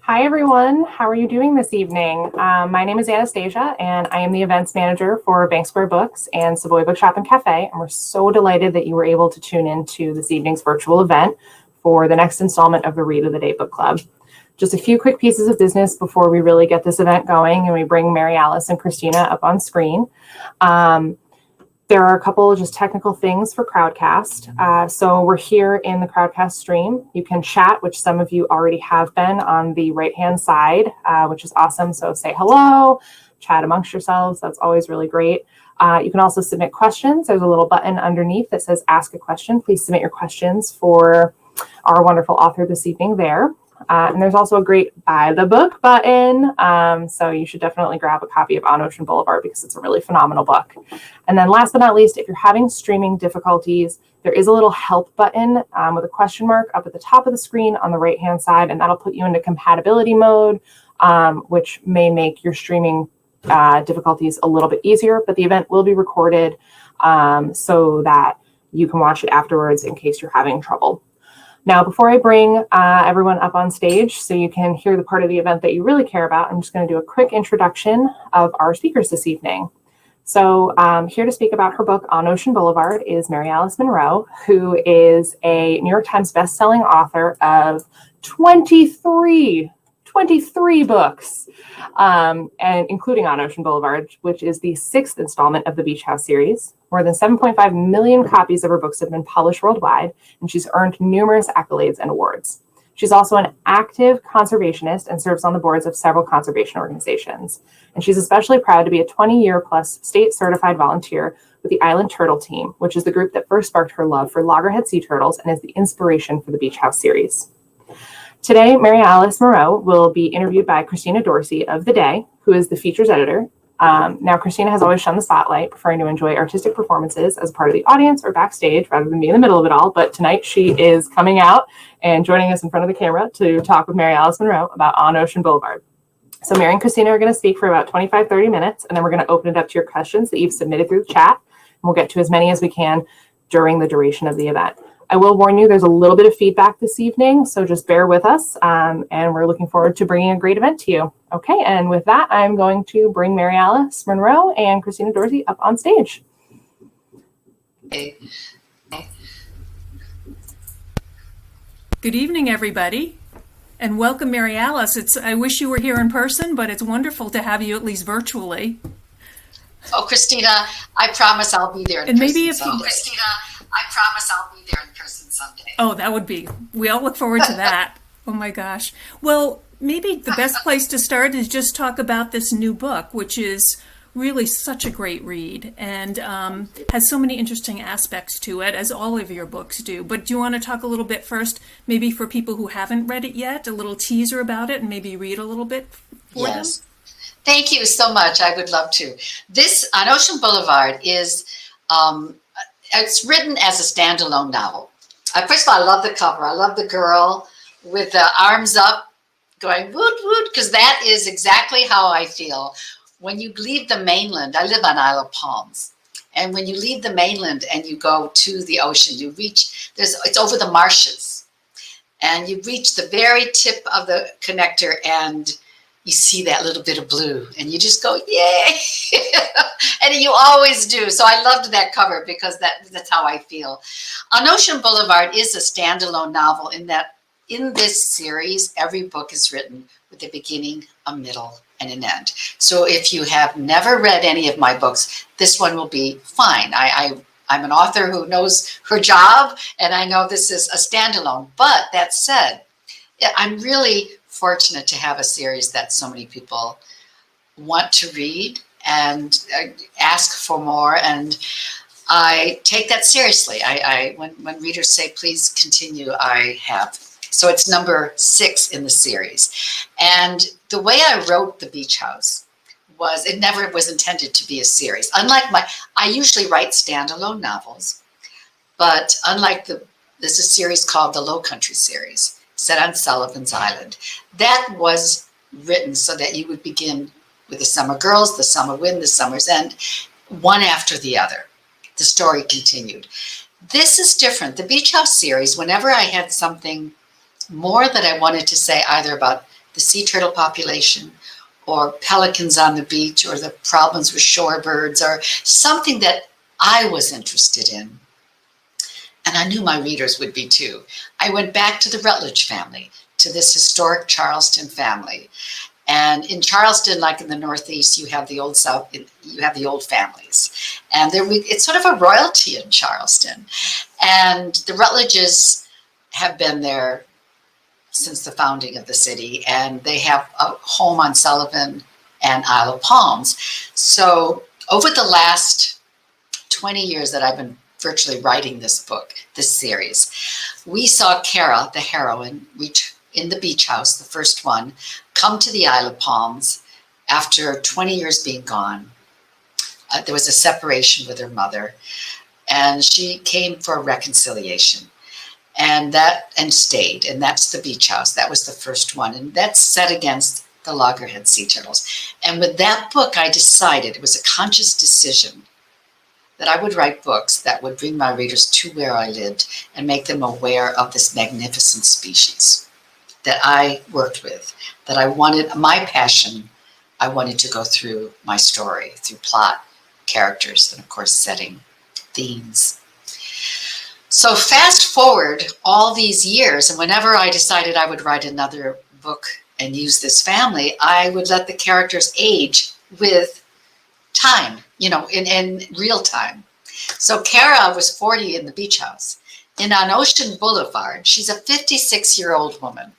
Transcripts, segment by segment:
Hi, everyone. How are you doing this evening? My name is Anastasia, and I am the events manager for Bank Square Books and Savoy Bookshop and Cafe. And we're so delighted that you were able to tune into this evening's virtual event for the next installment of the Read of the Day Book Club. Just a few quick pieces of business before we really get this event going and we bring Mary Alice and Christina up on screen. There are a couple of just technical things for Crowdcast. So we're here in the Crowdcast stream. You can chat, which some of you already have been on the right-hand side, which is awesome. So say hello, chat amongst yourselves. That's always really great. You can also submit questions. There's a little button underneath that says ask a question. Please submit your questions for our wonderful author this evening there. And there's also a great buy the book button. So you should definitely grab a copy of On Ocean Boulevard because it's a really phenomenal book. And then last but not least, if you're having streaming difficulties, there is a little help button with a question mark up at the top of the screen on the right-hand side, and that'll put you into compatibility mode, which may make your streaming difficulties a little bit easier, but the event will be recorded so that you can watch it afterwards in case you're having trouble. Now, before I bring everyone up on stage so you can hear the part of the event that you really care about, I'm just going to do a quick introduction of our speakers this evening. So here to speak about her book, On Ocean Boulevard, is Mary Alice Monroe, who is a New York Times bestselling author of 23 books, and including On Ocean Boulevard, which is the 6th installment of the Beach House series. More than 7.5 million copies of her books have been published worldwide, and she's earned numerous accolades and awards. She's also an active conservationist and serves on the boards of several conservation organizations. And she's especially proud to be a 20-year-plus state-certified volunteer with the Island Turtle Team, which is the group that first sparked her love for loggerhead sea turtles and is the inspiration for the Beach House series. Today, Mary Alice Monroe will be interviewed by Christina Dorsey of The Day, who is the features editor. Now, Christina has always shunned the spotlight, preferring to enjoy artistic performances as part of the audience or backstage rather than be in the middle of it all. But tonight she is coming out and joining us in front of the camera to talk with Mary Alice Monroe about On Ocean Boulevard. So Mary and Christina are going to speak for about 25, 30 minutes, and then we're going to open it up to your questions that you've submitted through the chat. And we'll get to as many as we can during the duration of the event. I will warn you, there's a little bit of feedback this evening, so just bear with us, and we're looking forward to bringing a great event to you. Okay, and with that, I'm going to bring Mary Alice Monroe and Christina Dorsey up on stage. Good evening, everybody, and welcome, Mary Alice. I wish you were here in person, but it's wonderful to have you at least virtually. Oh, Christina, I promise I'll be there in and person. Maybe if so. Christina, I promise I'll be there in person someday. Oh, that would be. We all look forward to that. Oh my gosh. Well, maybe the best place to start is just talk about this new book, which is really such a great read and has so many interesting aspects to it, as all of your books do. But do you want to talk a little bit first, maybe for people who haven't read it yet, a little teaser about it and maybe read a little bit for them? Thank you so much. I would love to. This, On Ocean Boulevard, is... it's written as a standalone novel. First of all, I love the cover. I love the girl with the arms up going woot woot, because that is exactly how I feel. When you leave the mainland, I live on Isle of Palms, and when you leave the mainland and you go to the ocean, you reach, it's over the marshes, and you reach the very tip of the connector and you see that little bit of blue and you just go, yay. And you always do. So I loved that cover because that's how I feel. On Ocean Boulevard is a standalone novel in that in this series, every book is written with a beginning, a middle, and an end. So if you have never read any of my books, this one will be fine. I'm an author who knows her job, and I know this is a standalone. But that said, I'm really fortunate to have a series that so many people want to read and ask for more, and I take that seriously. When readers say please continue, I have. So it's number 6 in the series, and the way I wrote The Beach House was it never was intended to be a series. Unlike I usually write standalone novels, but unlike there's a series called the Low Country series, set on Sullivan's Island. That was written so that you would begin with the Summer Girls, the Summer Wind, the Summer's End, one after the other. The story continued. This is different. The Beach House series, whenever I had something more that I wanted to say either about the sea turtle population, or pelicans on the beach, or the problems with shorebirds, or something that I was interested in. And I knew my readers would be too. I went back to the Rutledge family, to this historic Charleston family. And in Charleston, like in the Northeast, you have the old South, you have the old families. And it's sort of a royalty in Charleston. And the Rutledges have been there since the founding of the city, and they have a home on Sullivan and Isle of Palms. So over the last 20 years that I've been virtually writing this book, this series, we saw Kara, the heroine, in the beach house, the first one, come to the Isle of Palms after 20 years being gone. There was a separation with her mother, and she came for a reconciliation. And stayed, and that's the beach house. That was the first one, and that's set against the loggerhead sea turtles. And with that book, I decided, it was a conscious decision, that I would write books that would bring my readers to where I lived and make them aware of this magnificent species that I worked with, that I wanted, my passion, I wanted to go through my story, through plot, characters, and of course, setting, themes. So fast forward all these years, and whenever I decided I would write another book and use this family, I would let the characters age with time, in real time. So Kara was 40 in the beach house. And on Ocean Boulevard, she's a 56-year-old woman.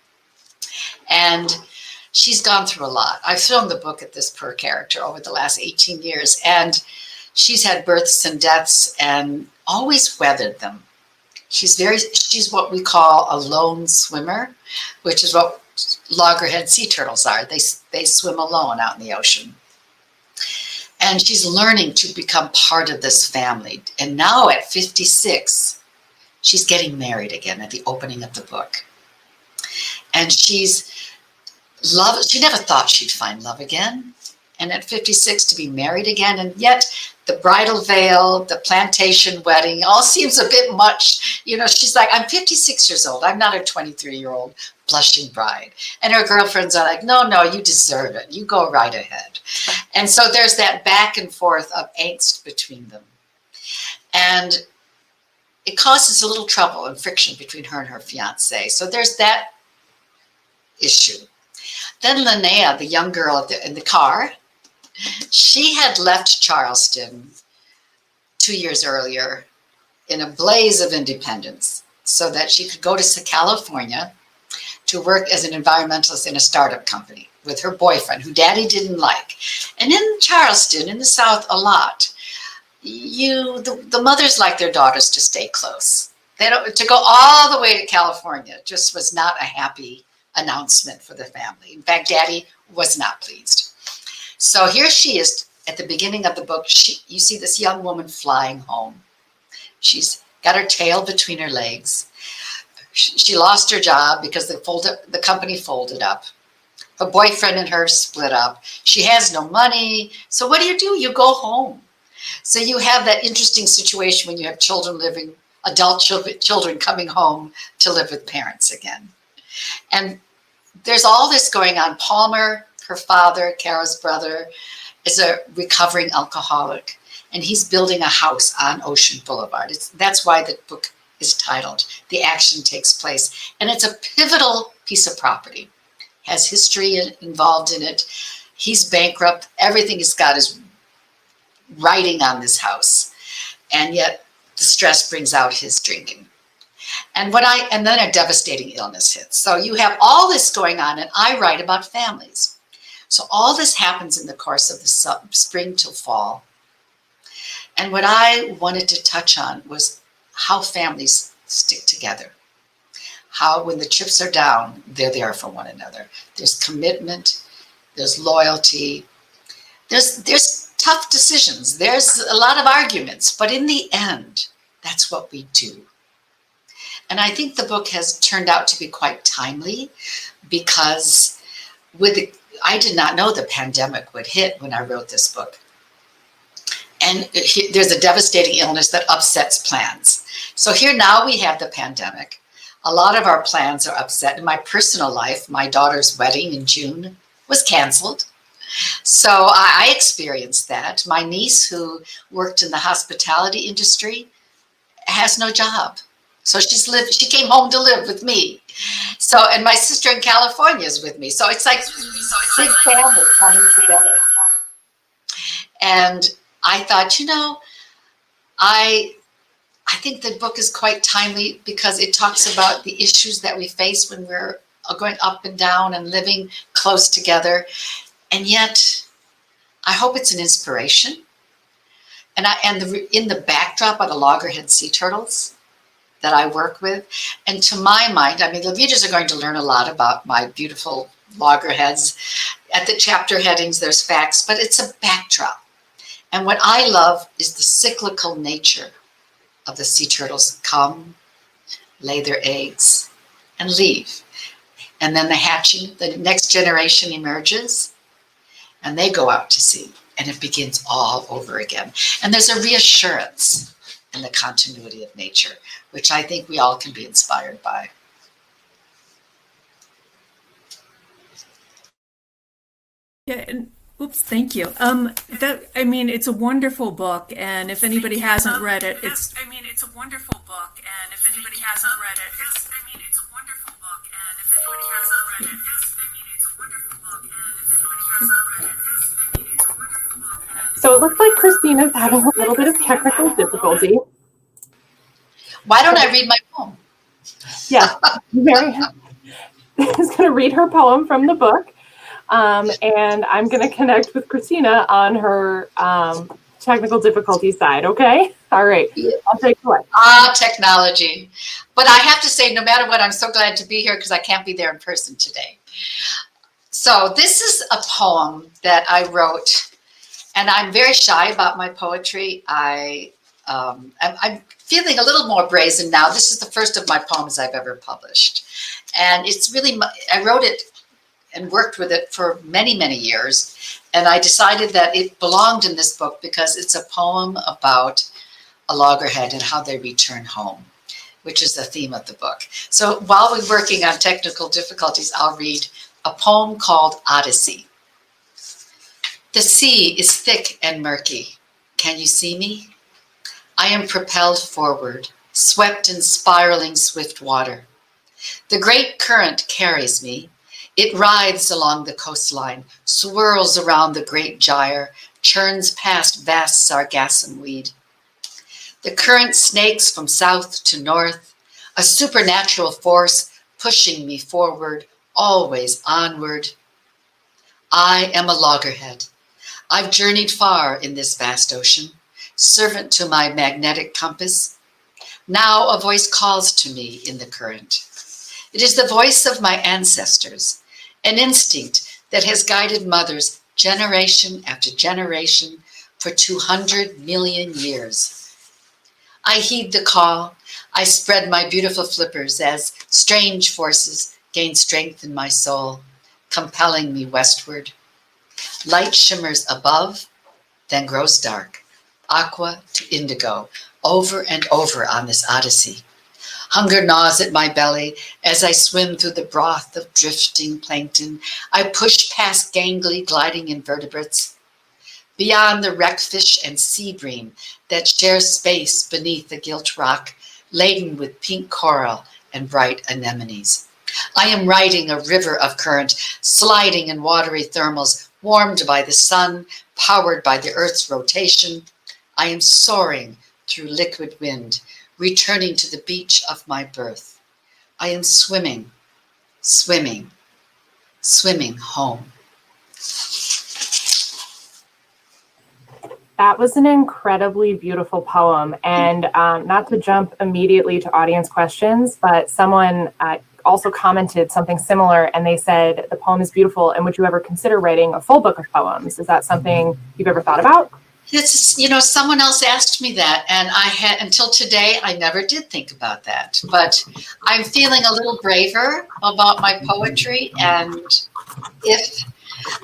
And she's gone through a lot. I've filmed the book at this per character over the last 18 years, and she's had births and deaths and always weathered them. She's what we call a lone swimmer, which is what loggerhead sea turtles are. They swim alone out in the ocean. And she's learning to become part of this family. And now at 56, she's getting married again at the opening of the book. And she never thought she'd find love again. And at 56 to be married again, and yet the bridal veil, the plantation wedding, all seems a bit much. She's like, I'm 56 years old. I'm not a 23-year-old blushing bride. And her girlfriends are like, no, you deserve it. You go right ahead. And so there's that back and forth of angst between them. And it causes a little trouble and friction between her and her fiance. So there's that issue. Then Linnea, the young girl in the car, she had left Charleston 2 years earlier in a blaze of independence so that she could go to California to work as an environmentalist in a startup company with her boyfriend, who Daddy didn't like. And in Charleston, in the South, a lot, the mothers like their daughters to stay close. To go all the way to California just was not a happy announcement for the family. In fact, Daddy was not pleased. So here she is at the beginning of the book. You see this young woman flying home. She's got her tail between her legs. She lost her job because the company folded up. Her boyfriend and her split up. She has no money. So what do? You go home. So you have that interesting situation when you have adult children coming home to live with parents again. And there's all this going on. Palmer, her father, Kara's brother, is a recovering alcoholic, and he's building a house on Ocean Boulevard. That's why the book is titled The Action Takes Place. And it's a pivotal piece of property. Has history involved in it. He's bankrupt. Everything he's got is riding on this house. And yet the stress brings out his drinking. And then a devastating illness hits. So you have all this going on, and I write about families. So all this happens in the course of the spring till fall. And what I wanted to touch on was how families stick together. How when the chips are down, they're there for one another. There's commitment, there's loyalty, there's tough decisions, there's a lot of arguments, but in the end, that's what we do. And I think the book has turned out to be quite timely because I did not know the pandemic would hit when I wrote this book. And there's a devastating illness that upsets plans. So here now we have the pandemic. A lot of our plans are upset. In my personal life, my daughter's wedding in June was canceled. So I experienced that. My niece, who worked in the hospitality industry, has no job. So she came home to live with me. So, and my sister in California is with me. So it's like big family coming together. And I thought, I think the book is quite timely because it talks about the issues that we face when we're going up and down and living close together. And yet, I hope it's an inspiration. And in the backdrop are the loggerhead sea turtles that I work with. And to my mind, I mean, the readers are going to learn a lot about my beautiful loggerheads. At the chapter headings, there's facts, but it's a backdrop. And what I love is the cyclical nature of the sea turtles. Come, lay their eggs, and leave. And then the next generation emerges, and they go out to sea, and it begins all over again. And there's a reassurance in the continuity of nature, which I think we all can be inspired by. Yeah, and oops, thank you. It's a wonderful book, and if anybody hasn't read it, it's a wonderful book, and if anybody hasn't read it, it's a wonderful book, and if anybody hasn't read it, it's a wonderful book, and if anybody hasn't read it, it's a wonderful book. So it looks like Christina's having a little bit of technical difficulty. Why don't I read my poem? Yeah, Mary is going to read her poem from the book. And I'm going to connect with Christina on her technical difficulty side, okay? All right, I'll take it away. Technology. But I have to say, no matter what, I'm so glad to be here because I can't be there in person today. So this is a poem that I wrote, and I'm very shy about my poetry. I'm feeling a little more brazen now. This is the first of my poems I've ever published. And it's really, I wrote it and worked with it for many, many years. And I decided that it belonged in this book because it's a poem about a loggerhead and how they return home, which is the theme of the book. So while we're working on technical difficulties, I'll read a poem called Odyssey. The sea is thick and murky. Can you see me? I am propelled forward, swept in spiraling swift water. The great current carries me. It writhes along the coastline, swirls around the great gyre, churns past vast sargassum weed. The current snakes from south to north, a supernatural force pushing me forward, always onward. I am a loggerhead. I've journeyed far in this vast ocean, servant to my magnetic compass. Now a voice calls to me in the current. It is the voice of my ancestors, an instinct that has guided mothers generation after generation for 200 million years. I heed the call. I spread my beautiful flippers as strange forces gain strength in my soul, compelling me westward. Light shimmers above, then grows dark, aqua to indigo, over and over on this odyssey. Hunger gnaws at my belly as I swim through the broth of drifting plankton. I push past gangly gliding invertebrates, beyond the wreckfish and sea bream that share space beneath the gilt rock, laden with pink coral and bright anemones. I am riding a river of current, sliding in watery thermals, warmed by the sun, powered by the earth's rotation. I am soaring through liquid wind, returning to the beach of my birth. I am swimming, swimming, swimming home. That was an incredibly beautiful poem. And not to jump immediately to audience questions, but someone also commented something similar, and they said, the poem is beautiful, and would you ever consider writing a full book of poems? Is that something you've ever thought about? It's, someone else asked me that, and until today, I never did think about that. But I'm feeling a little braver about my poetry, and if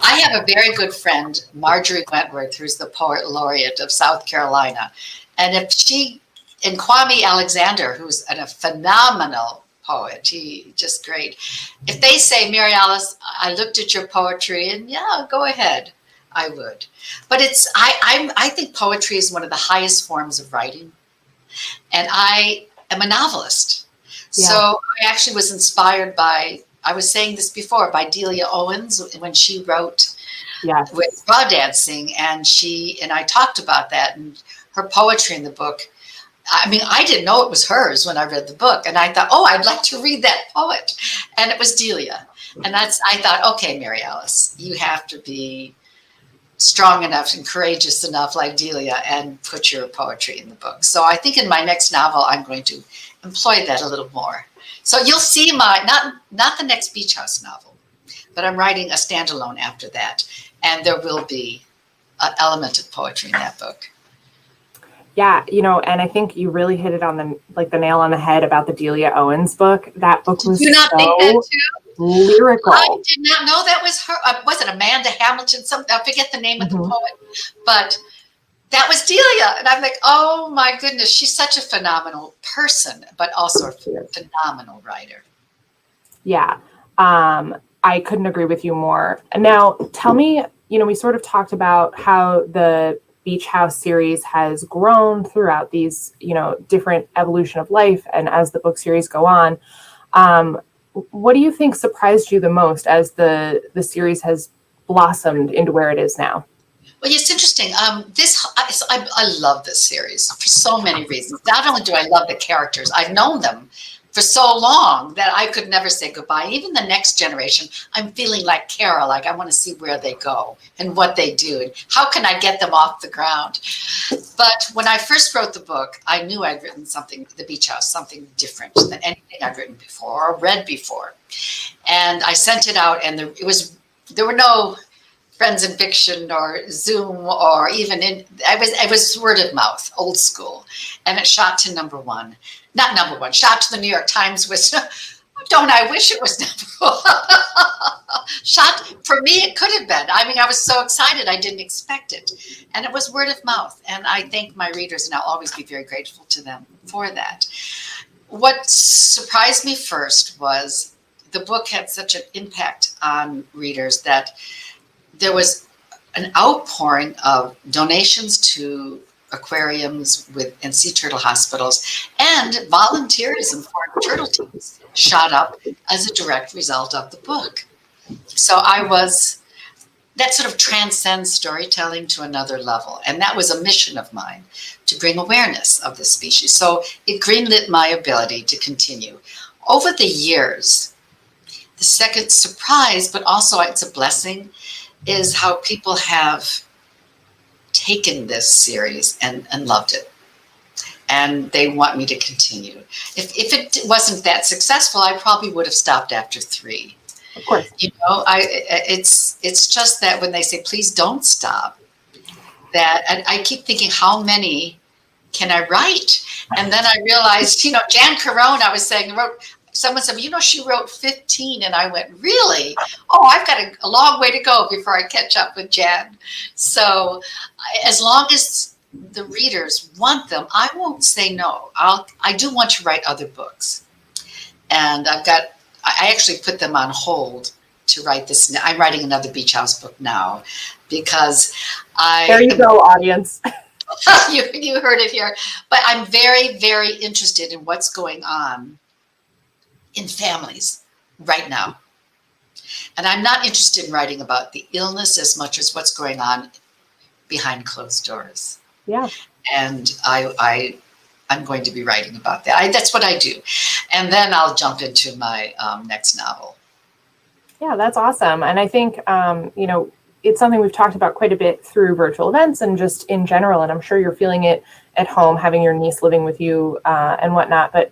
I have a very good friend, Marjorie Wentworth, who's the poet laureate of South Carolina, and Kwame Alexander, who's a phenomenal poet. He just great. If they say, Mary Alice, I looked at your poetry and yeah, go ahead, I would. But I think poetry is one of the highest forms of writing. And I am a novelist. Yeah. So I actually was inspired by, I was saying this before, by Delia Owens when she wrote with Raw Dancing, and I talked about that and her poetry in the book. I mean, I didn't know it was hers when I read the book, and I thought, oh, I'd like to read that poet, and it was Delia. And I thought, okay, Mary Alice, you have to be strong enough and courageous enough like Delia and put your poetry in the book. So I think in my next novel, I'm going to employ that a little more. So you'll see not the next Beach House novel, but I'm writing a standalone after that. And there will be an element of poetry in that book. Yeah, and I think you really hit it on the nail on the head about the Delia Owens book. That book was Did you not think that too? Lyrical. I did not know that was her. Was it Amanda Hamilton? I forget the name of the poet, but that was Delia. And I'm like, oh my goodness, she's such a phenomenal person, but also a phenomenal writer. Yeah. I couldn't agree with you more. Now, tell me, we sort of talked about how the Beach House series has grown throughout these, different evolution of life. And as the book series go on, what do you think surprised you the most as the series has blossomed into where it is now? Well, it's interesting. I love this series for so many reasons. Not only do I love the characters, I've known them for so long that I could never say goodbye. Even the next generation, I'm feeling like Kara, like I want to see where they go and what they do and how can I get them off the ground. But when I first wrote the book, I knew I'd written something, The Beach House, something different than anything I'd written before or read before. And I sent it out, and there were no Friends in Fiction or Zoom or even it was word of mouth, old school, and it shot to shot to the New York Times, which don't I wish it was number one. Shot, for me, it could have been. I mean, I was so excited, I didn't expect it, and it was word of mouth, and I thank my readers, and I'll always be very grateful to them for that. What surprised me first was the book had such an impact on readers that there was an outpouring of donations to aquariums and sea turtle hospitals, and volunteerism for turtle teams shot up as a direct result of the book. So that sort of transcends storytelling to another level. And that was a mission of mine, to bring awareness of this species. So it greenlit my ability to continue. Over the years, the second surprise, but also it's a blessing, is how people have taken this series and loved it. And they want me to continue. If it wasn't that successful, I probably would have stopped after 3. Of course. It's just that when they say, please don't stop, that I keep thinking, how many can I write? And then I realized, Jan Carone, I was saying, someone said, she wrote 15. And I went, really? Oh, I've got a long way to go before I catch up with Jan. So as long as the readers want them, I won't say no. I do want to write other books. And I actually put them on hold to write this. I'm writing another Beach House book now because There you go, audience. you heard it here. But I'm very, very interested in what's going on in families right now. And I'm not interested in writing about the illness as much as what's going on behind closed doors. Yeah. And I'm going to be writing about that. That's what I do. And then I'll jump into my next novel. Yeah, that's awesome. And I think, it's something we've talked about quite a bit through virtual events and just in general. And I'm sure you're feeling it at home, having your niece living with you and whatnot. But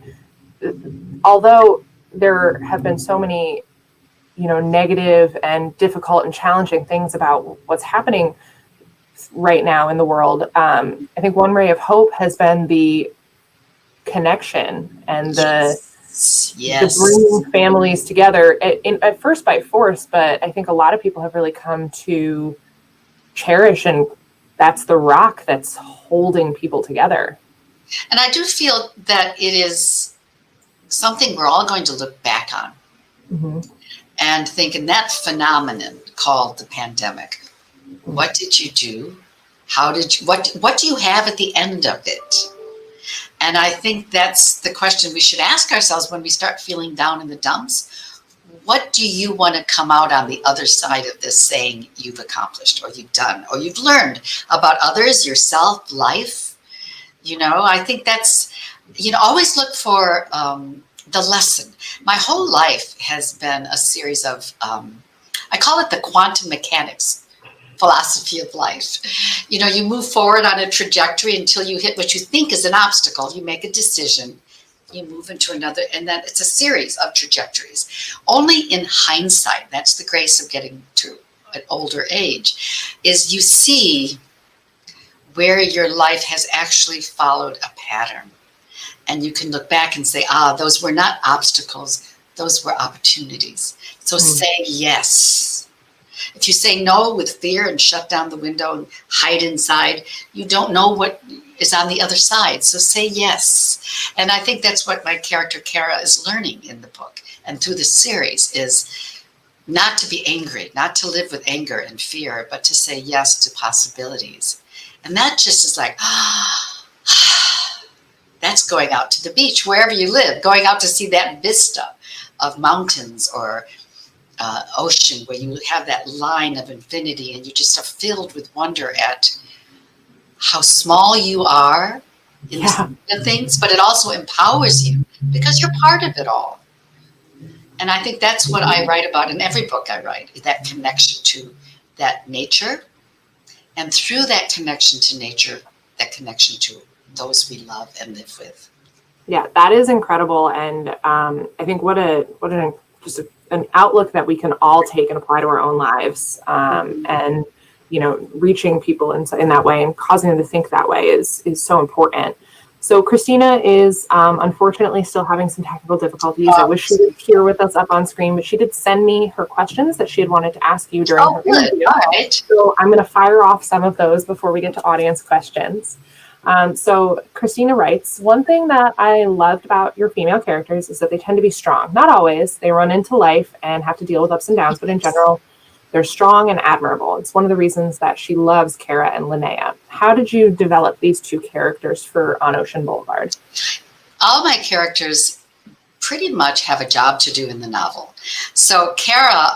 although there have been so many, negative and difficult and challenging things about what's happening right now in the world, I think one ray of hope has been the connection and the bringing families together at first by force, but I think a lot of people have really come to cherish, and that's the rock that's holding people together. And I do feel that it is something we're all going to look back on and think, in that phenomenon called the pandemic, what did you do? How did you, what do you have at the end of it? And I think that's the question we should ask ourselves when we start feeling down in the dumps. What do you want to come out on the other side of this saying you've accomplished, or you've done, or you've learned about others, yourself, life? I think that's, always look for the lesson. My whole life has been a series of, I call it the quantum mechanics philosophy of life. You move forward on a trajectory until you hit what you think is an obstacle. You make a decision, you move into another, and then it's a series of trajectories. Only in hindsight, that's the grace of getting to an older age, is you see where your life has actually followed a pattern. And you can look back and say, those were not obstacles, those were opportunities. So say yes. If you say no with fear and shut down the window and hide inside, you don't know what is on the other side. So say yes. And I think that's what my character Kara is learning in the book and through the series, is not to be angry, not to live with anger and fear, but to say yes to possibilities. And that just is like, that's going out to the beach, wherever you live, going out to see that vista of mountains or ocean, where you have that line of infinity and you just are filled with wonder at how small you are in the things, but it also empowers you because you're part of it all. And I think that's what I write about in every book I write, is that connection to that nature. And through that connection to nature, that connection to those we love and live with. Yeah, that is incredible. And I think just an outlook that we can all take and apply to our own lives. And, reaching people in that way and causing them to think that way is so important. So Christina is unfortunately still having some technical difficulties. I wish she was here with us up on screen, but she did send me her questions that she had wanted to ask you during her interview. All right. So I'm going to fire off some of those before we get to audience questions. So Christina writes, one thing that I loved about your female characters is that they tend to be strong. Not always. They run into life and have to deal with ups and downs, but in general, they're strong and admirable. It's one of the reasons that she loves Kara and Linnea. How did you develop these two characters for On Ocean Boulevard? All my characters pretty much have a job to do in the novel. So Kara,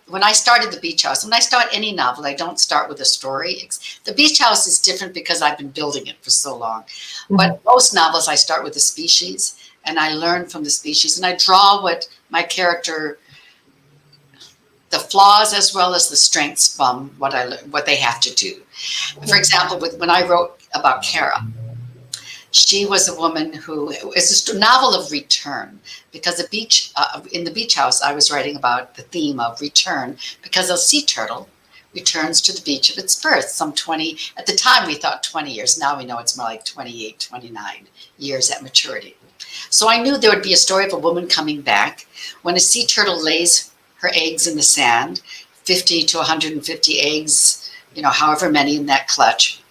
when I started The Beach House, when I start any novel, I don't start with a story. The Beach House is different because I've been building it for so long. But most novels, I start with the species, and I learn from the species, and I draw what my character, the flaws as well as the strengths from what they have to do. For example, when I wrote about Kara, she was a woman who is a novel of return, because in the Beach House, I was writing about the theme of return, because a sea turtle returns to the beach of its birth some 20, at the time we thought 20 years, now we know it's more like 28, 29 years at maturity. So I knew there would be a story of a woman coming back. When a sea turtle lays her eggs in the sand, 50 to 150 eggs, however many in that clutch,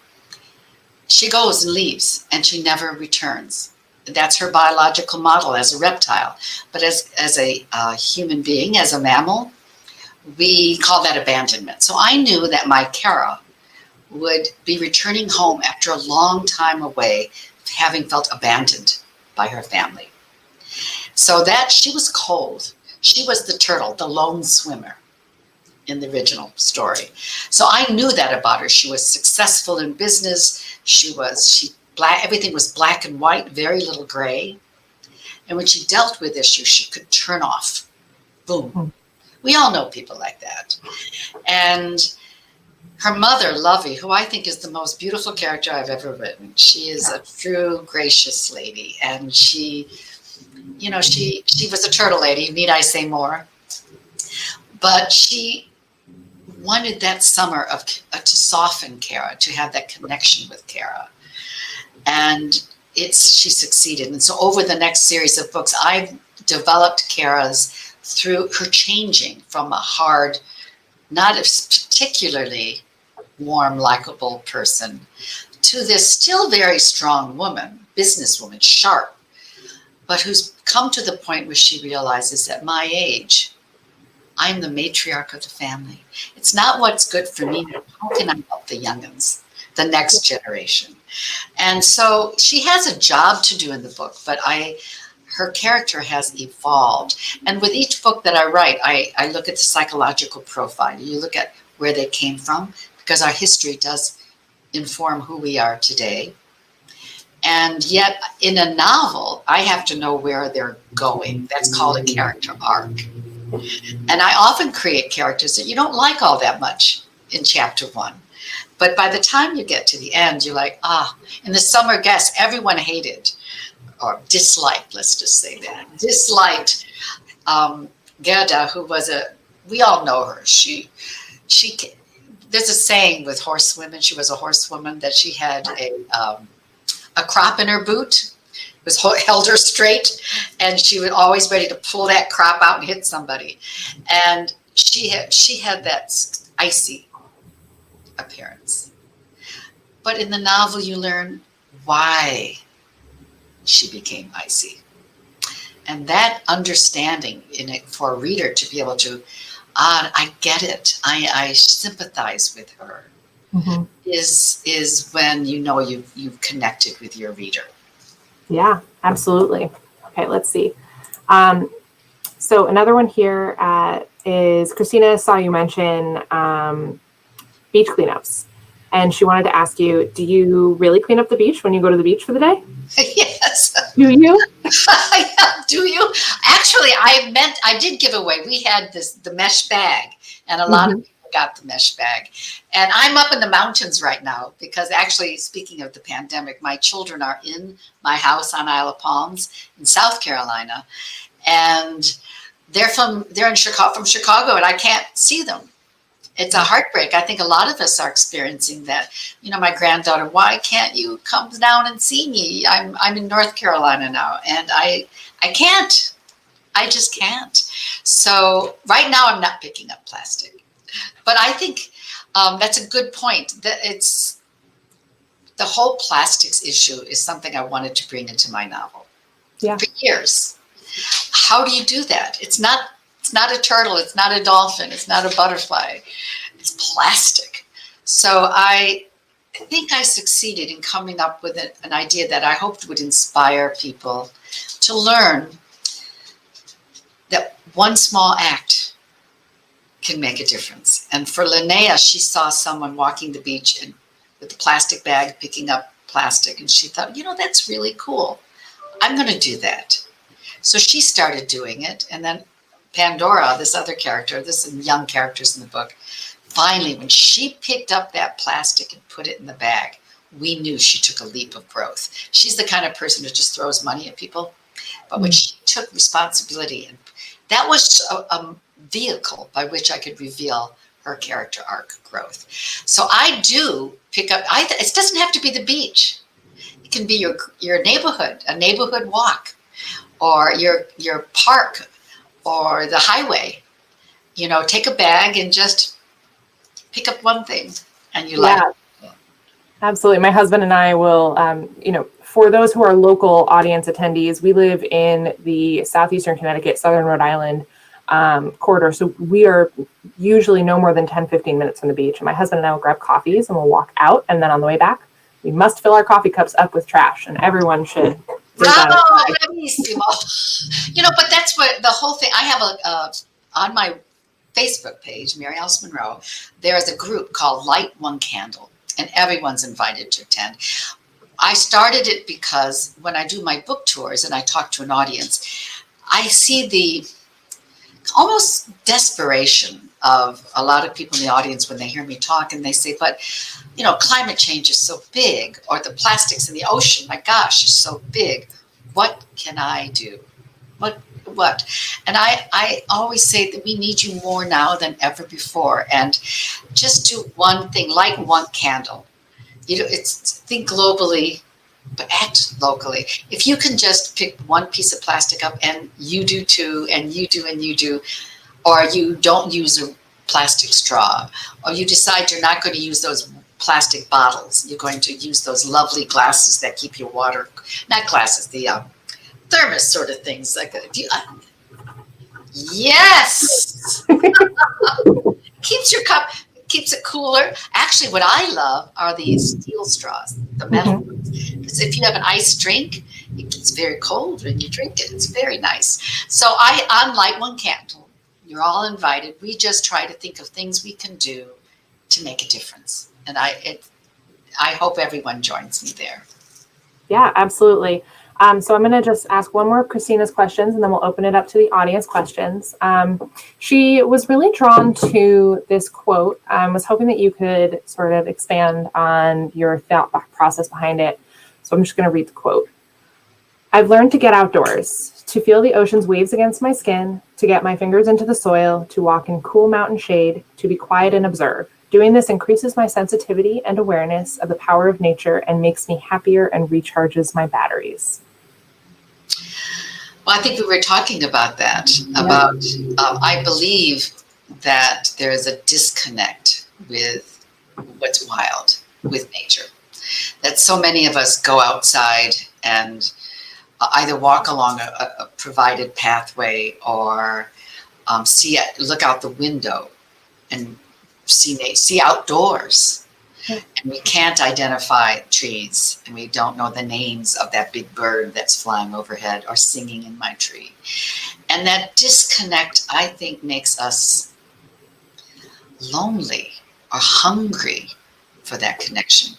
she goes and leaves, and she never returns. That's her biological model as a reptile. But as a human being, as a mammal, we call that abandonment. So I knew that my Kara would be returning home after a long time away, having felt abandoned by her family. So that she was cold. She was the turtle, the lone swimmer in the original story. So I knew that about her. She was successful in business. Everything was black and white, very little gray. And when she dealt with issues, she could turn off. Boom. We all know people like that. And her mother, Lovey, who I think is the most beautiful character I've ever written. She is a true, gracious lady. And she was a turtle lady. Need I say more? But she wanted that summer to soften Kara, to have that connection with Kara. And she succeeded. And so over the next series of books, I've developed Kara's through her changing from a hard, not a particularly warm, likable person to this still very strong woman, businesswoman, sharp, but who's come to the point where she realizes at my age, I'm the matriarch of the family. It's not what's good for me. How can I help the youngins, the next generation? And so she has a job to do in the book, but her character has evolved. And with each book that I write, I look at the psychological profile. You look at where they came from, because our history does inform who we are today. And yet in a novel, I have to know where they're going. That's called a character arc. And I often create characters that you don't like all that much in chapter 1. But by the time you get to the end, you're like, in the summer guest, everyone hated or disliked, let's just say that, disliked Gerda, who was we all know her. She there's a saying with horsewomen, she was a horsewoman, that she had a crop in her boot, held her straight, and she was always ready to pull that crop out and hit somebody. And she had that icy appearance. But in the novel, you learn why she became icy. And that understanding in it for a reader to be able to, I get it, I sympathize with her, mm-hmm. is when you know you've connected with your reader. Yeah, absolutely. Okay, let's see. So another one here is Christina saw you mention beach cleanups. And she wanted to ask you, do you really clean up the beach when you go to the beach for the day? Yes. Do you? Do you? Actually, I did give away. We had the mesh bag, and a lot of people got the mesh bag. And I'm up in the mountains right now because actually, speaking of the pandemic, my children are in my house on Isle of Palms in South Carolina, and they're from Chicago, and I can't see them. It's a heartbreak. I think a lot of us are experiencing that. You know, my granddaughter, why can't you come down and see me? I'm in North Carolina now, and I can't. I just can't. So right now I'm not picking up plastic. But I think that's a good point. That it's the whole plastics issue is something I wanted to bring into my novel for years. How do you do that? It's not a turtle. It's not a dolphin. It's not a butterfly. It's plastic. So I think I succeeded in coming up with an idea that I hoped would inspire people to learn that one small act can make a difference. And for Linnea, she saw someone walking the beach with a plastic bag, picking up plastic. And she thought, that's really cool. I'm going to do that. So she started doing it. And then Pandora, this other character, this is young characters in the book, finally, when she picked up that plastic and put it in the bag, we knew she took a leap of growth. She's the kind of person who just throws money at people. But when she took responsibility, and that was a vehicle by which I could reveal her character arc growth. So I do pick up, it doesn't have to be the beach. It can be your neighborhood, a neighborhood walk, or your park, or the highway. Take a bag and just pick up one thing and you like it. Absolutely. My husband and I will, for those who are local audience attendees, we live in the southeastern Connecticut, southern Rhode Island corridor. So we are usually no more than 10, 15 minutes from the beach. And my husband and I will grab coffees and we'll walk out. And then on the way back, we must fill our coffee cups up with trash, and everyone should. Bravo, bravissimo. But that's what the whole thing, I have on my Facebook page, Mary Alice Monroe, there is a group called Light One Candle, and everyone's invited to attend. I started it because when I do my book tours and I talk to an audience, I see the almost desperation of a lot of people in the audience when they hear me talk, and they say, but climate change is so big, or the plastics in the ocean, my gosh, is so big. What can I do? What? And I always say that we need you more now than ever before. And just do one thing, light one candle. Think globally, but act locally. If you can just pick one piece of plastic up, and you do too, and you do, and you do, or you don't use a plastic straw, or you decide you're not going to use those plastic bottles, you're going to use those lovely glasses that keep your water, not glasses, the thermos sort of things. Like, yes, keeps your cup, keeps it cooler. Actually, what I love are these steel straws, the metal ones. Because if you have an iced drink, it gets very cold when you drink it. It's very nice. So on Light One Candle, you're all invited. We just try to think of things we can do to make a difference. And I hope everyone joins me there. Yeah, absolutely. So I'm going to just ask one more of Christina's questions, and then we'll open it up to the audience questions. She was really drawn to this quote. I was hoping that you could sort of expand on your thought process behind it. So I'm just going to read the quote. I've learned to get outdoors, to feel the ocean's waves against my skin, to get my fingers into the soil, to walk in cool mountain shade, to be quiet and observe. Doing this increases my sensitivity and awareness of the power of nature and makes me happier and recharges my batteries. Well, I think we were talking about that, about I believe that there is a disconnect with what's wild, with nature. That so many of us go outside and either walk along a provided pathway or look out the window and see outdoors. And we can't identify trees, and we don't know the names of that big bird that's flying overhead or singing in my tree. And that disconnect, I think, makes us lonely or hungry for that connection.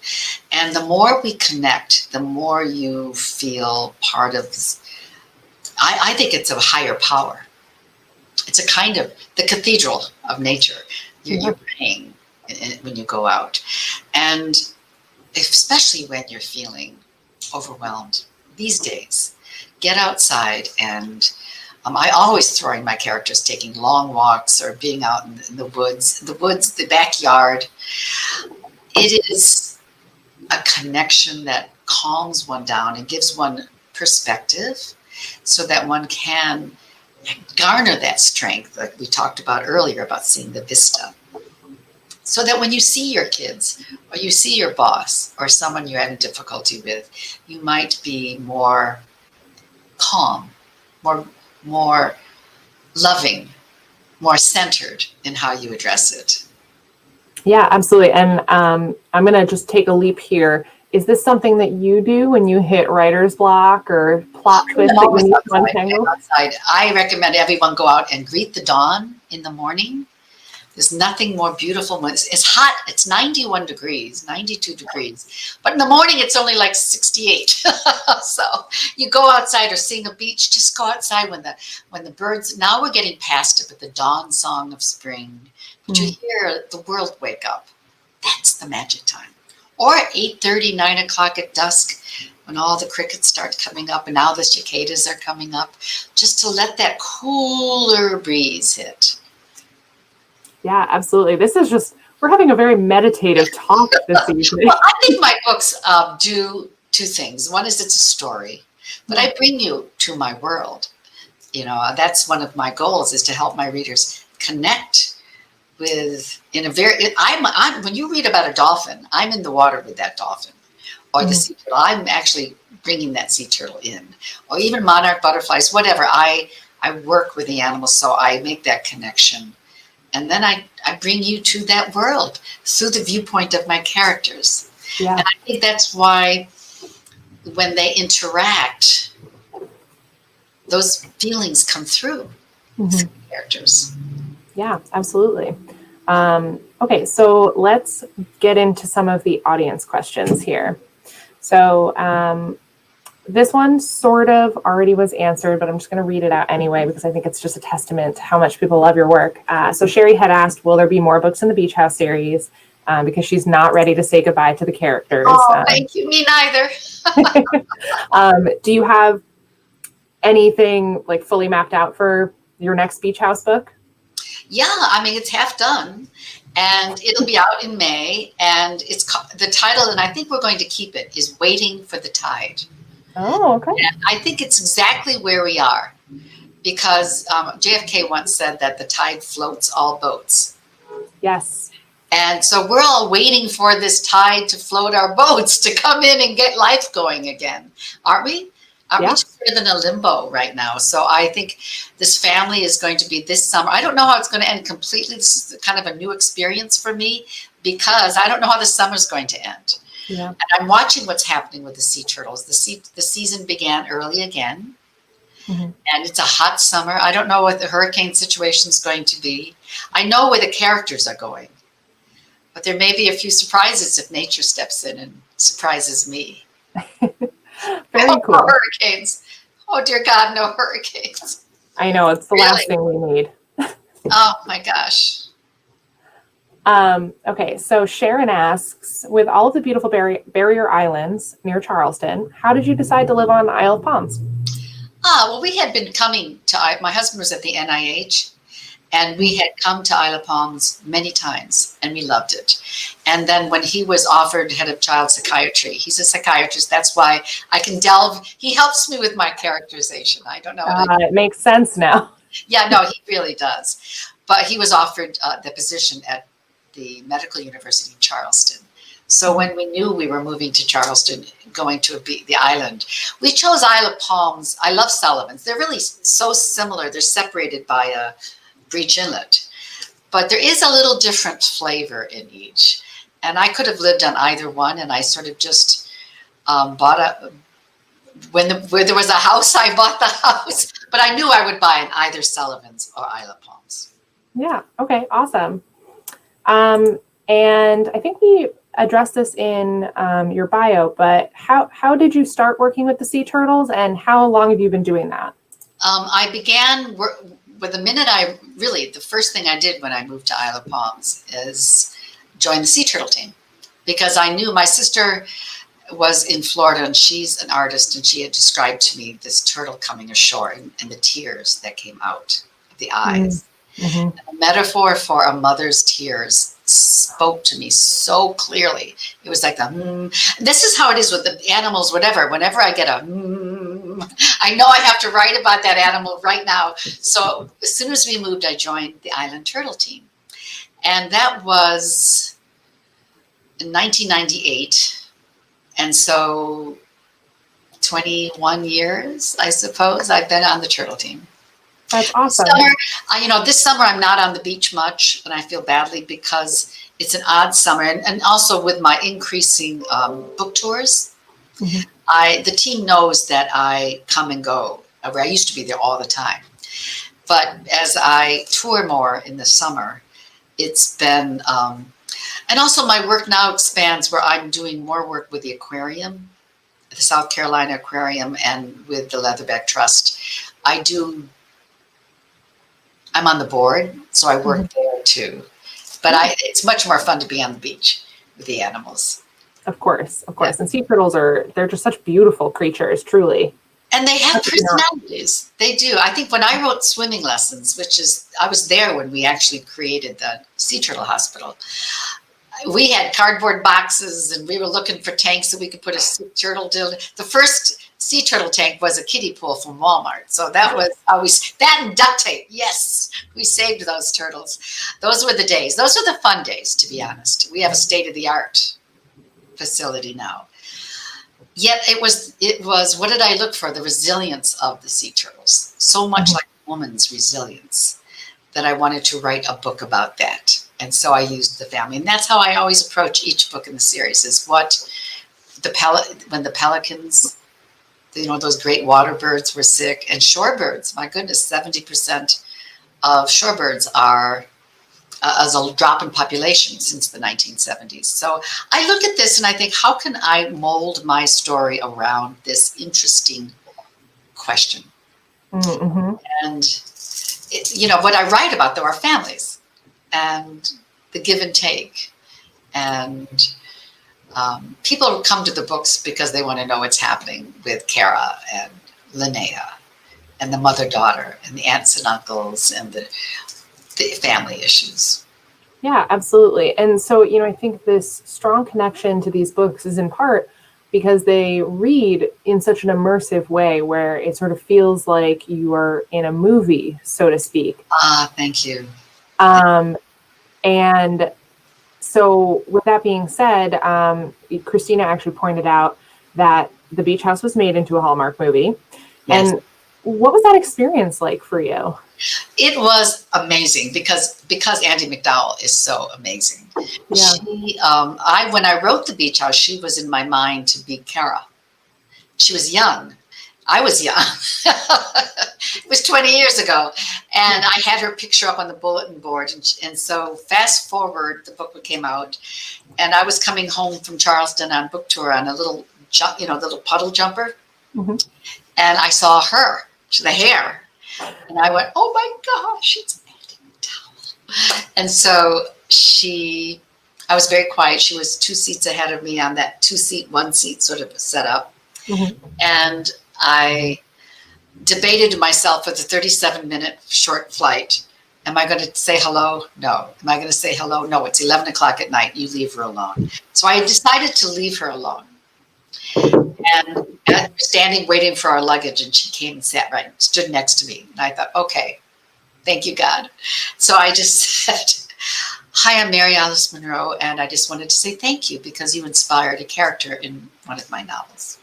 And the more we connect, the more you feel part of this. I think it's a higher power. It's a kind of the cathedral of nature. You're praying when you go out, and especially when you're feeling overwhelmed these days, get outside. And I always throw in my characters taking long walks or being out in the woods, the backyard. It is a connection that calms one down and gives one perspective so that one can garner that strength, like we talked about earlier, about seeing the vista. So that when you see your kids or you see your boss or someone you're having difficulty with, you might be more calm, more loving, more centered in how you address it. Yeah, absolutely. And I'm going to just take a leap here. Is this something that you do when you hit writer's block or plot twist? Outside. I recommend everyone go out and greet the dawn in the morning. There's nothing more beautiful when it's hot. It's 91 degrees, 92 degrees. But in the morning, it's only like 68. So you go outside or seeing a beach, just go outside when the birds, now we're getting past it with the dawn song of spring. But you hear the world wake up. That's the magic time. Or at 8:30, 9 o'clock at dusk, when all the crickets start coming up and now the cicadas are coming up, just to let that cooler breeze hit. Yeah, absolutely. This is just, we're having a very meditative talk this evening. Well, I think my books do two things. One is it's a story, but I bring you to my world. You know, that's one of my goals, is to help my readers connect with, when you read about a dolphin, I'm in the water with that dolphin, or the sea turtle. I'm actually bringing that sea turtle in, or even monarch butterflies, whatever. I work with the animals, so I make that connection. And then I bring you to that world through the viewpoint of my characters. Yeah. And I think that's why when they interact, those feelings come through the characters. Yeah, absolutely. Okay, so let's get into some of the audience questions here. So this one sort of already was answered, but I'm just going to read it out anyway, because I think it's just a testament to how much people love your work. So Sherry had asked, will there be more books in the Beach House series? Because she's not ready to say goodbye to the characters. Oh, thank you. Me neither. Do you have anything like fully mapped out for your next Beach House book? Yeah, I mean, it's half done, and it'll be out in May. And it's the title, and I think we're going to keep it, is Waiting for the Tide. Oh, okay. And I think it's exactly where we are, because JFK once said that the tide floats all boats. Yes. And so we're all waiting for this tide to float our boats, to come in and get life going again, aren't we? Aren't Yeah. we just sort of in a limbo right now? So I think this family is going to be this summer. I don't know how it's going to end completely. This is kind of a new experience for me because I don't know how the summer is going to end. Yeah. And I'm watching what's happening with the sea turtles. The season began early again, Mhm. and it's a hot summer. I don't know what the hurricane situation is going to be. I know where the characters are going, but there may be a few surprises if nature steps in and surprises me. Very No cool. hurricanes. Oh, dear God, no hurricanes. I know, it's the last thing we need. Oh, my gosh. Okay, so Sharon asks, with all of the beautiful barrier islands near Charleston, how did you decide to live on the Isle of Palms? Well, we had been coming to, my husband was at the NIH, and we had come to Isle of Palms many times, and we loved it. And then when he was offered head of child psychiatry, he's a psychiatrist. That's why I can delve. He helps me with my characterization. I don't know. It makes sense now. Yeah, no, he really does. But he was offered the position at the Medical University in Charleston. So when we knew we were moving to Charleston, going to the island, we chose Isle of Palms. I love Sullivan's. They're really so similar. They're separated by a breach inlet, but there is a little different flavor in each. And I could have lived on either one, and I sort of just bought when there was a house, I bought the house, but I knew I would buy in either Sullivan's or Isle of Palms. Yeah, okay, awesome. And I think we addressed this in your bio, but how did you start working with the sea turtles, and how long have you been doing that? I began with the first thing I did when I moved to Isle of Palms is join the sea turtle team, because I knew my sister was in Florida and she's an artist, and she had described to me this turtle coming ashore and the tears that came out of the eyes. Mm-hmm. The metaphor for a mother's tears spoke to me so clearly. It was like this is how it is with the animals, whatever. Whenever I get I know I have to write about that animal right now. So as soon as we moved, I joined the Island Turtle team. And that was in 1998. And so 21 years, I suppose, I've been on the turtle team. That's awesome. This summer I'm not on the beach much, and I feel badly because it's an odd summer. And also with my increasing book tours, mm-hmm. The team knows that I come and go. I used to be there all the time. But as I tour more in the summer, it's been, and also my work now expands where I'm doing more work with the aquarium, the South Carolina Aquarium, and with the Leatherback Trust. I'm on the board, so I work mm-hmm. there too. But it's much more fun to be on the beach with the animals. Of course. Yeah. And sea turtles they're just such beautiful creatures, truly. And they have personalities. They do. I think when I wrote Swimming Lessons, I was there when we actually created the Sea Turtle Hospital. We had cardboard boxes, and we were looking for tanks so we could put a sea turtle. The first sea turtle tank was a kiddie pool from Walmart. So that was always that and duct tape. Yes, we saved those turtles. Those were the days. Those were the fun days, to be honest. We have a state-of-the-art facility now. Yet it was, what did I look for? The resilience of the sea turtles. So much mm-hmm. like a woman's resilience that I wanted to write a book about that. And so I used the family. And that's how I always approach each book in the series, is when the pelicans, those great water birds were sick, and shorebirds, my goodness, 70% of shorebirds are as a drop in population since the 1970s. So I look at this and I think, how can I mold my story around this interesting question? Mm-hmm. And, what I write about, though, are families and the give and take. And people come to the books because they want to know what's happening with Kara and Linnea and the mother-daughter and the aunts and uncles and the family issues. Yeah, absolutely. And so, I think this strong connection to these books is in part because they read in such an immersive way where it sort of feels like you are in a movie, so to speak. Thank you. And so with that being said, Christina actually pointed out that The Beach House was made into a Hallmark movie. Yes. And what was that experience like for you? It was amazing because Andy McDowell is so amazing. Yeah. When I wrote The Beach House, she was in my mind to be Kara. She was young. I was young. It was 20 years ago. And I had her picture up on the bulletin board. And so fast forward, the book came out. And I was coming home from Charleston on book tour on a little little puddle jumper. Mm-hmm. And I saw her, the hair. And I went, oh my gosh, it's Andy McDowell. And so I was very quiet. She was 2 seats ahead of me on that 2-seat, 1-seat sort of setup. Mm-hmm. And I debated myself with a 37-minute short flight. Am I going to say hello? No. Am I going to say hello? No, it's 11 o'clock at night. You leave her alone. So I decided to leave her alone. And I was standing waiting for our luggage, and she came and stood next to me. And I thought, okay, thank you, God. So I just said, hi, I'm Mary Alice Monroe, and I just wanted to say thank you because you inspired a character in one of my novels.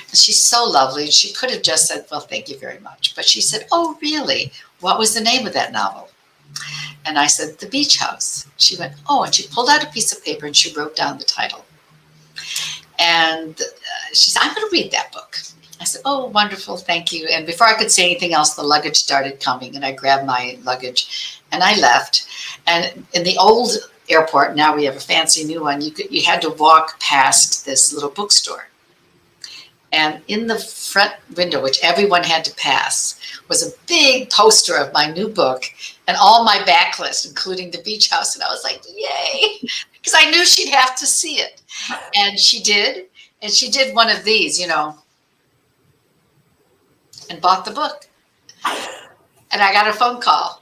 And she's so lovely. She could have just said, well, thank you very much. But she said, oh, really? What was the name of that novel? And I said, The Beach House. She went, oh, and she pulled out a piece of paper and she wrote down the title. And she said, I'm going to read that book. I said, oh, wonderful, thank you. And before I could say anything else, the luggage started coming, and I grabbed my luggage and I left. And in the old airport, now we have a fancy new one, you had to walk past this little bookstore. And in the front window, which everyone had to pass, was a big poster of my new book and all my backlist, including The Beach House. And I was like, yay, because I knew she'd have to see it. And she did. And she did one of these, and bought the book. And I got a phone call,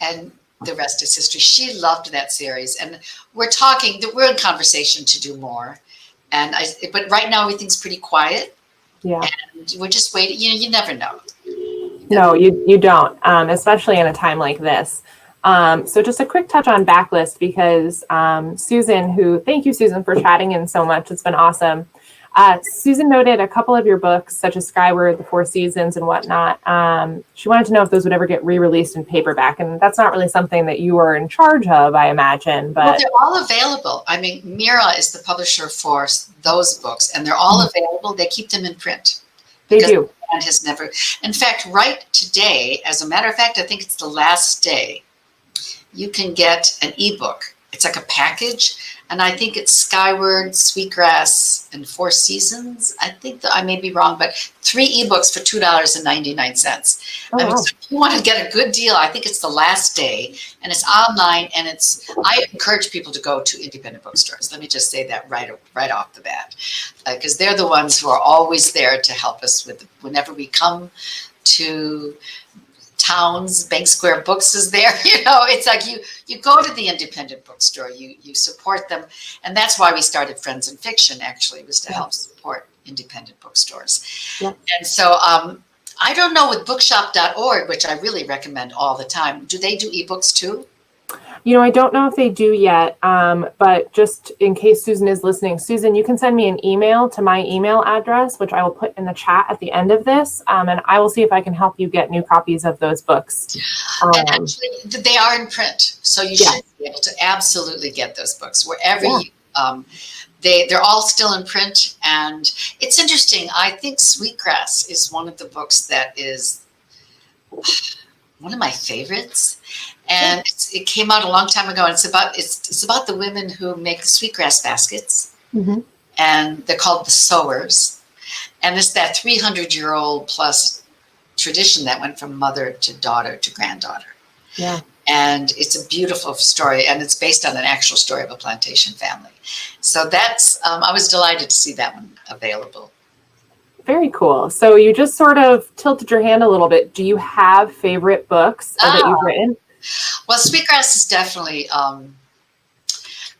and the rest is history. She loved that series. And we're in conversation to do more. But right now everything's pretty quiet. Yeah. And we're just waiting. You never know. No, you don't, especially in a time like this. So just a quick touch on backlist because Susan, thank you, Susan, for chatting in so much. It's been awesome. Susan noted a couple of your books, such as Skyward, The Four Seasons, and whatnot. She wanted to know if those would ever get re-released in paperback, and that's not really something that you are in charge of, I imagine. But well, they're all available. I mean, Mira is the publisher for those books, and they're all available. They keep them in print. They do. And has never. In fact, right today, as a matter of fact, I think it's the last day, you can get an ebook. It's like a package, and I think it's Skyward, Sweetgrass, and Four Seasons. I think I may be wrong, but 3 ebooks for $2.99. Oh, wow. So if you want to get a good deal, I think it's the last day, and it's online, and I encourage people to go to independent bookstores. Let me just say that right off the bat, because they're the ones who are always there to help us whenever we come to towns. Bank Square Books is there. It's like you go to the independent bookstore, you support them. And that's why we started Friends in Fiction, actually, was to help support independent bookstores. Yeah. And so I don't know with bookshop.org, which I really recommend all the time. Do they do ebooks too? I don't know if they do yet, but just in case Susan is listening, Susan, you can send me an email to my email address, which I will put in the chat at the end of this, and I will see if I can help you get new copies of those books. And actually, they are in print, so you should be able to absolutely get those books wherever they're all still in print. And it's interesting. I think Sweetgrass is one of the books that is one of my favorites. And it came out a long time ago, and it's about the women who make the sweetgrass baskets, and they're called the sewers. And it's that 300-year-old plus tradition that went from mother to daughter to granddaughter. Yeah. And it's a beautiful story, and it's based on an actual story of a plantation family. So that's I was delighted to see that one available. Very cool. So you just sort of tilted your hand a little bit. Do you have favorite books that you've written? Well, Sweetgrass is definitely,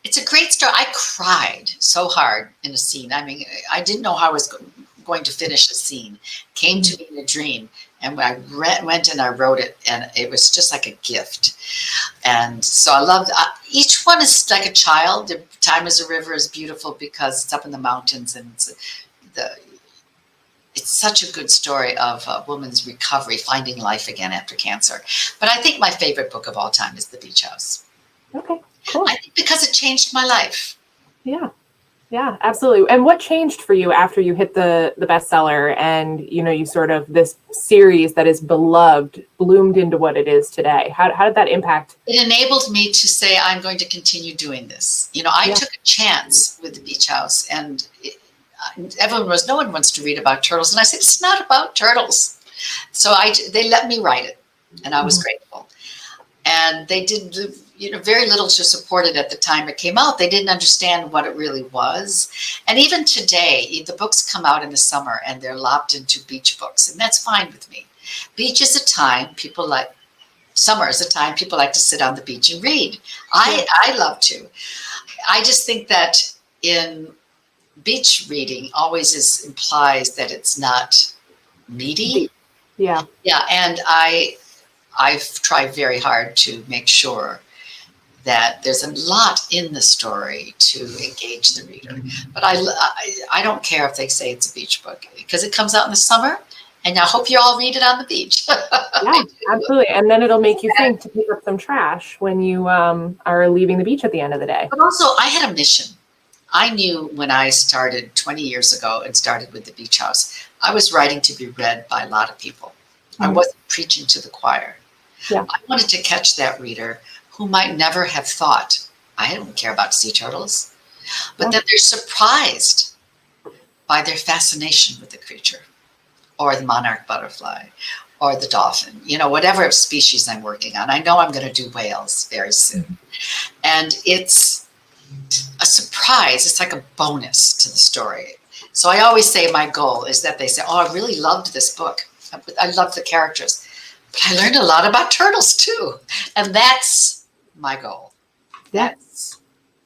it's a great story. I cried so hard in a scene. I mean, I didn't know how I was going to finish a scene. Came to me in a dream, and I went and I wrote it, and it was just like a gift. And so I loved, each one is like a child. The Time is a River is beautiful because it's up in the mountains, and it's such a good story of a woman's recovery, finding life again after cancer. But I think my favorite book of all time is The Beach House. Okay, cool. I think because it changed my life. Yeah. Yeah, absolutely. And what changed for you after you hit the bestseller and, you sort of this series that is beloved bloomed into what it is today? How did that impact? It enabled me to say, I'm going to continue doing this. I took a chance with The Beach House, and no one wants to read about turtles. And I said, it's not about turtles. So they let me write it, and I was grateful. And they did very little to support it at the time it came out. They didn't understand what it really was. And even today, the books come out in the summer and they're lopped into beach books. And that's fine with me. Beach is a time summer is a time people like to sit on the beach and read. I love to. I just think that in beach reading always implies that it's not meaty. Yeah. Yeah. And I've tried very hard to make sure that there's a lot in the story to engage the reader. But I don't care if they say it's a beach book, because it comes out in the summer, and I hope you all read it on the beach. Yeah, absolutely. And then it'll make you think to pick up some trash when you are leaving the beach at the end of the day. But also, I had a mission. I knew when I started 20 years ago and started with The Beach House, I was writing to be read by a lot of people. I wasn't preaching to the choir. Yeah. I wanted to catch that reader who might never have thought, I don't care about sea turtles, but then they're surprised by their fascination with the creature, or the monarch butterfly, or the dolphin, whatever species I'm working on. I know I'm going to do whales very soon. And it's a surprise. It's like a bonus to the story. So I always say my goal is that they say, oh, I really loved this book. I loved the characters. But I learned a lot about turtles too. And that's my goal. That's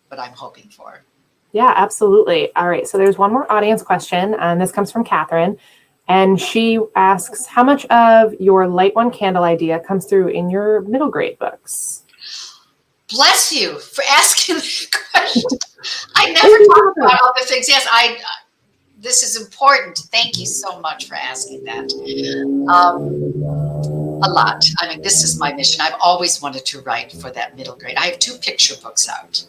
what I'm hoping for. Yeah, absolutely. All right. So there's one more audience question, and this comes from Catherine. And she asks, how much of your Light One Candle idea comes through in your middle grade books? Bless you for asking the question. I never talk about all the things. Yes, this is important. Thank you so much for asking that. A lot. I mean, this is my mission. I've always wanted to write for that middle grade. I have 2 picture books out.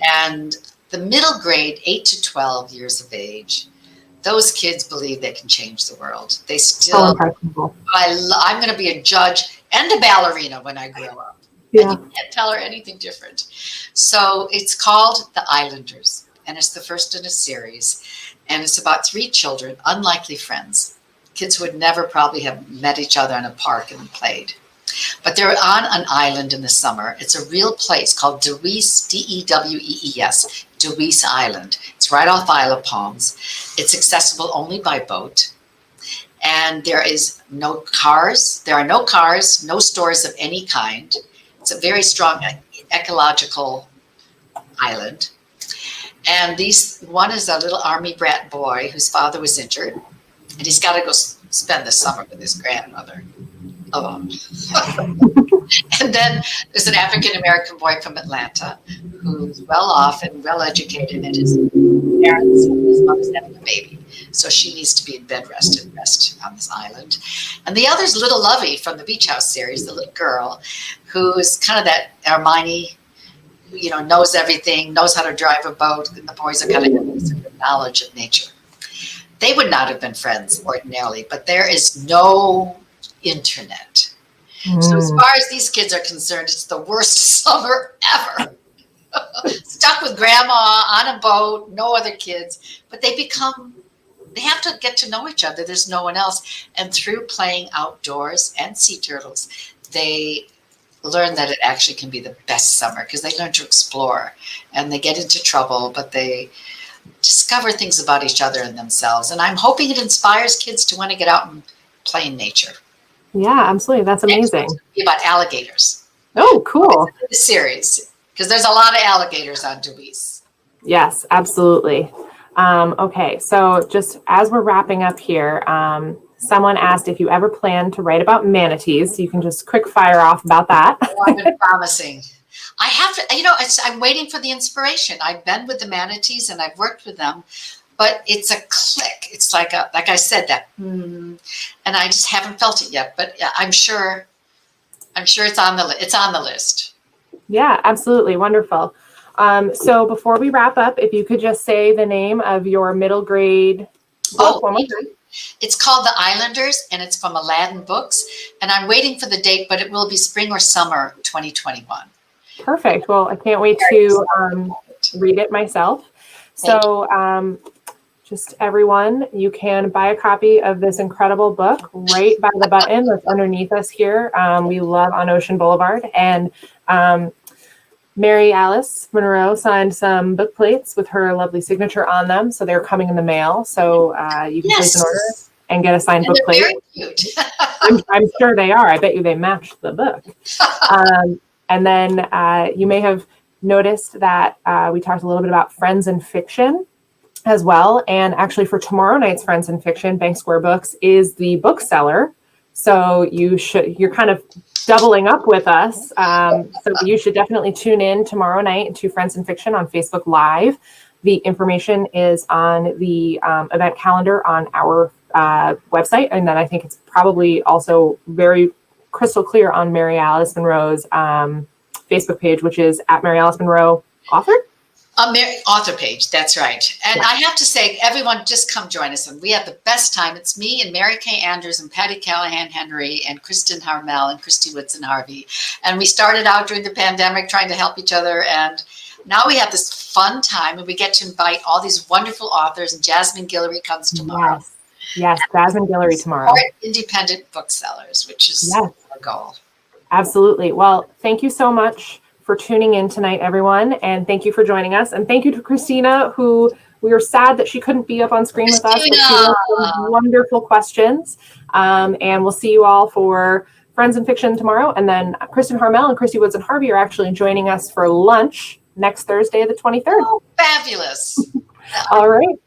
And the middle grade, 8 to 12 years of age, those kids believe they can change the world. They still, I'm going to be a judge and a ballerina when I grow up. Yeah. And you can't tell her anything different. So it's called The Islanders, and it's the first in a series. And it's about 3 children, unlikely friends. Kids who would never probably have met each other in a park and played. But they're on an island in the summer. It's a real place called Dewees, Dewees, Dewees Island. It's right off Isle of Palms. It's accessible only by boat. And there is no cars. There are no cars, no stores of any kind. It's a very strong ecological island. And one is a little army brat boy whose father was injured. And he's got to go spend the summer with his grandmother. And then there's an African-American boy from Atlanta who's well off and well educated, and his mother's having a baby. So she needs to be in bed rest on this island. And the other's little Lovey from the Beach House series, the little girl, who's kind of that Hermione, knows everything, knows how to drive a boat. And the boys are kind of knowledge of nature. They would not have been friends ordinarily, but there is no internet. So as far as these kids are concerned, it's the worst summer ever. Stuck with grandma on a boat, no other kids, but they have to get to know each other. There's no one else. And through playing outdoors and sea turtles, they learn that it actually can be the best summer, because they learn to explore, and they get into trouble, but they discover things about each other and themselves. And I'm hoping it inspires kids to want to get out and play in nature. Yeah, absolutely. That's amazing. It's be about alligators. Oh, cool. The series, because there's a lot of alligators on Dewees. Yes, absolutely. Okay, so just as we're wrapping up here, someone asked if you ever plan to write about manatees. You can just quick fire off about that. I've been promising. I have to, I'm waiting for the inspiration. I've been with the manatees and I've worked with them, but it's a click. It's like I said, that, and I just haven't felt it yet, but I'm sure it's on the list. Yeah, absolutely. Wonderful. So before we wrap up, if you could just say the name of your middle grade book one more time. It's called The Islanders, and it's from Aladdin Books. And I'm waiting for the date, but it will be spring or summer 2021. Perfect. Well, I can't wait to read it myself. So just everyone, you can buy a copy of this incredible book right by the button that's underneath us here. We love On Ocean Boulevard. And Mary Alice Monroe signed some book plates with her lovely signature on them. So they're coming in the mail. So you can place an order and get a signed book plate. Very cute. I'm sure they are. I bet you they match the book. And then you may have noticed that we talked a little bit about Friends in Fiction as well. And actually for tomorrow night's Friends in Fiction, Bank Square Books is the bookseller. So you're kind of doubling up with us. So you should definitely tune in tomorrow night to Friends in Fiction on Facebook Live. The information is on the event calendar on our website. And then I think it's probably also very crystal clear on Mary Alice Monroe's Facebook page, which is at Mary Alice Monroe Author. Author page, that's right. And I have to say, everyone, just come join us. And we have the best time. It's me and Mary Kay Andrews and Patty Callahan Henry and Kristen Harmel and Christy Woodson Harvey. And we started out during the pandemic trying to help each other. And now we have this fun time, and we get to invite all these wonderful authors. And Jasmine Guillory comes tomorrow. Yes, Jasmine Guillory tomorrow. Independent booksellers, which is our goal. Absolutely. Well, thank you so much for tuning in tonight, everyone. And thank you for joining us. And thank you to Christina, who we were sad that she couldn't be up on screen with us. But she had some wonderful questions. And we'll see you all for Friends in Fiction tomorrow. And then Kristen Harmel and Christy Woodson Harvey are actually joining us for lunch next Thursday, the 23rd. Oh, fabulous. All right.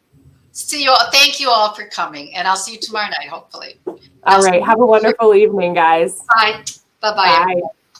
See you all. Thank you all for coming. And I'll see you tomorrow night, hopefully. All right. Have a wonderful evening, guys. Bye. Bye-bye. Bye.